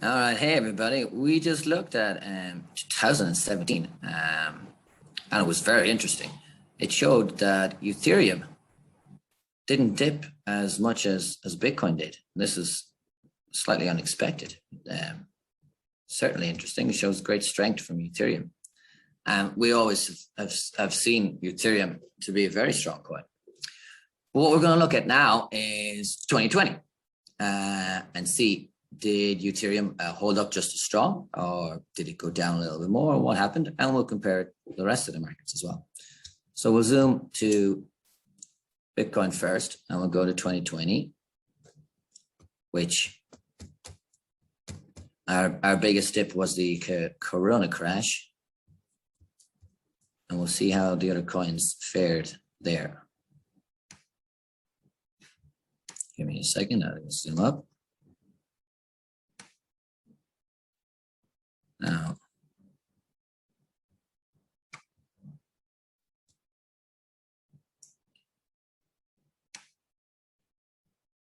All right, hey everybody. We just looked at 2017, and it was very interesting. It showed that Ethereum didn't dip as much as Bitcoin did. This is slightly unexpected. Certainly interesting. It shows great strength from Ethereum. And we always have seen Ethereum to be a very strong coin. But what we're going to look at now is 2020 and see, did Ethereum hold up just as strong, or did it go down a little bit more? What happened? And we'll compare it to the rest of the markets as well. So we'll zoom to Bitcoin first, and we'll go to 2020, which our biggest dip was the Corona crash. And we'll see how the other coins fared there. Give me a second, I'll zoom up. Now,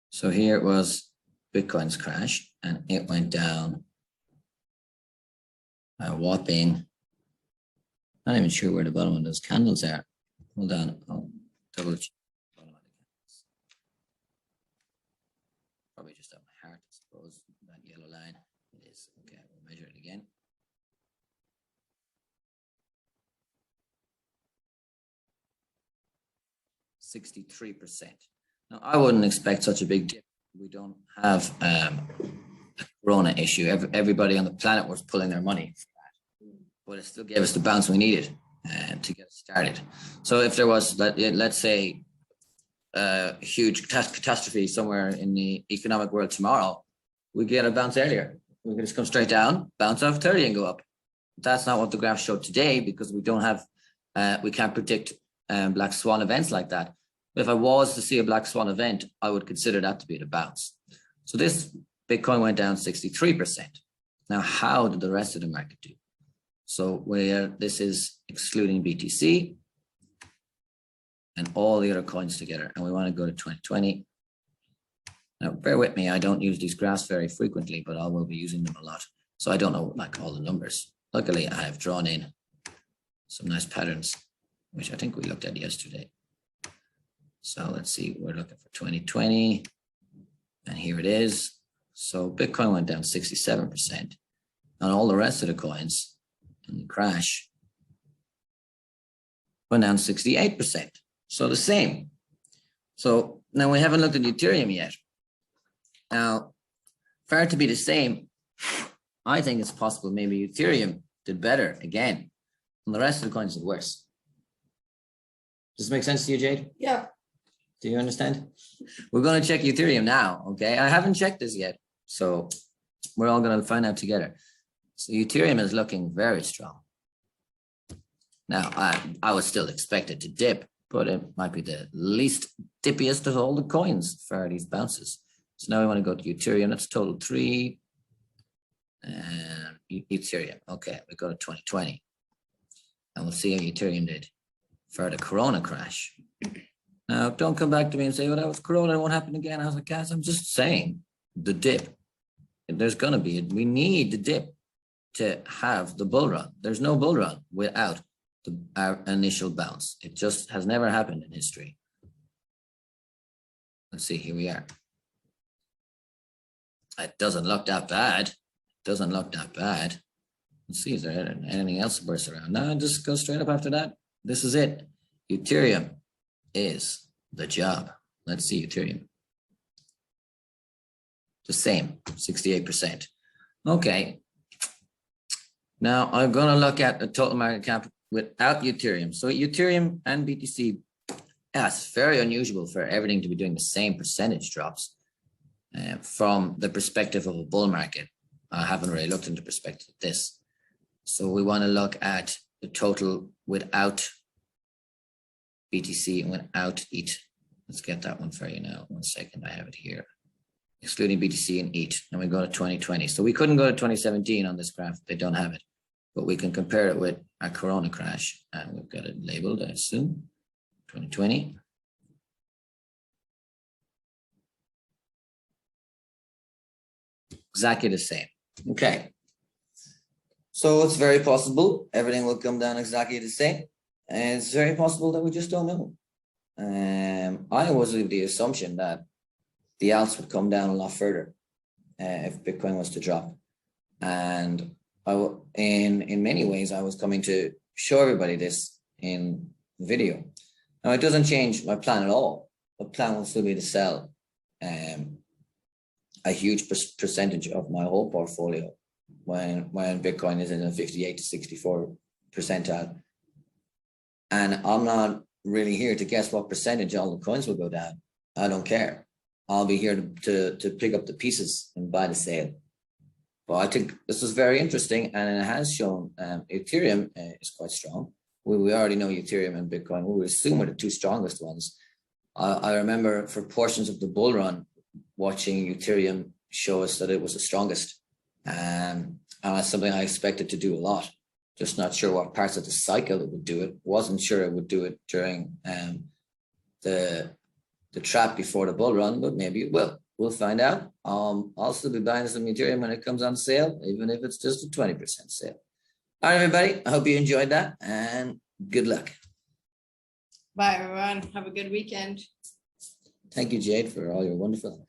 so here it was Bitcoin's crash, and it went down a whopping, not even sure where the bottom of those candles are. Hold on, I'll double check. Probably just at my heart, I suppose, that yellow line. It is. Okay, we'll measure it again. 63%. Now, I wouldn't expect such a big dip. We don't have a Corona issue. Everybody on the planet was pulling their money for that, but it still gave us the bounce we needed to get started. So if there was, let's say, a huge catastrophe somewhere in the economic world tomorrow, we get a bounce earlier. We can just come straight down, bounce off 30 and go up. That's not what the graph showed today, because we don't have, we can't predict black swan events like that. But if I was to see a black swan event, I would consider that to be the bounce. So this Bitcoin went down 63%. Now, how did the rest of the market do? So this is excluding BTC and all the other coins together. And we want to go to 2020. Now, bear with me. I don't use these graphs very frequently, but I will be using them a lot. So I don't know like all the numbers. Luckily, I have drawn in some nice patterns, which I think we looked at yesterday. So let's see, we're looking for 2020, and here it is. So Bitcoin went down 67%, and all the rest of the coins in the crash went down 68%. So the same. So now we haven't looked at Ethereum yet. Now, for it to be the same, I think it's possible maybe Ethereum did better again, and the rest of the coins did worse. Does this make sense to you, Jade? Yeah. Do you understand? We're going to check Ethereum now, okay? I haven't checked this yet, so we're all going to find out together. So Ethereum is looking very strong. Now, I would still expect it to dip, but it might be the least dippiest of all the coins for these bounces. So now we want to go to Ethereum. That's total 3. And Ethereum. Okay, we go to 2020. And we'll see how Ethereum did for the Corona crash. Now, don't come back to me and say, well, that was Corona, it won't happen again. I was like, guys, I'm just saying the dip. There's going to be, we need the dip to have the bull run. There's no bull run without our initial bounce. It just has never happened in history. Let's see, here we are. It doesn't look that bad. Doesn't look that bad. Let's see, is there anything else to burst around? No, just go straight up after that. This is it. Ethereum is the job. Let's see Ethereum. The same, 68%. Okay. Now I'm going to look at the total market cap without Ethereum. So Ethereum and BTC, it's very unusual for everything to be doing the same percentage drops from the perspective of a bull market. I haven't really looked into perspective of this. So we want to look at the total without BTC and without ETH. Let's get that one for you now. 1 second, I have it here. Excluding BTC and ETH, and we go to 2020. So we couldn't go to 2017 on this graph. They don't have it, but we can compare it with our Corona crash, and we've got it labeled, I assume, 2020. Exactly the same. Okay. So it's very possible everything will come down exactly the same. And it's very possible that we just don't know. I was of the assumption that the alts would come down a lot further if Bitcoin was to drop. And in many ways, I was coming to show everybody this in the video. Now, it doesn't change my plan at all. The plan will still be to sell a huge percentage of my whole portfolio when Bitcoin is in a 58 to 64 percentile. And I'm not really here to guess what percentage all the coins will go down. I don't care. I'll be here to pick up the pieces and buy the sale. But I think this is very interesting, and it has shown Ethereum is quite strong. We already know Ethereum and Bitcoin. We would assume are the two strongest ones. I remember for portions of the bull run, watching Ethereum show us that it was the strongest. And that's something I expected to do a lot. Just not sure what parts of the cycle it would do it. Wasn't sure it would do it during the trap before the bull run, but maybe it will. We'll find out. I'll still be buying some Ethereum when it comes on sale, even if it's just a 20% sale. All right, everybody. I hope you enjoyed that, and good luck. Bye, everyone. Have a good weekend. Thank you, Jade, for all your wonderful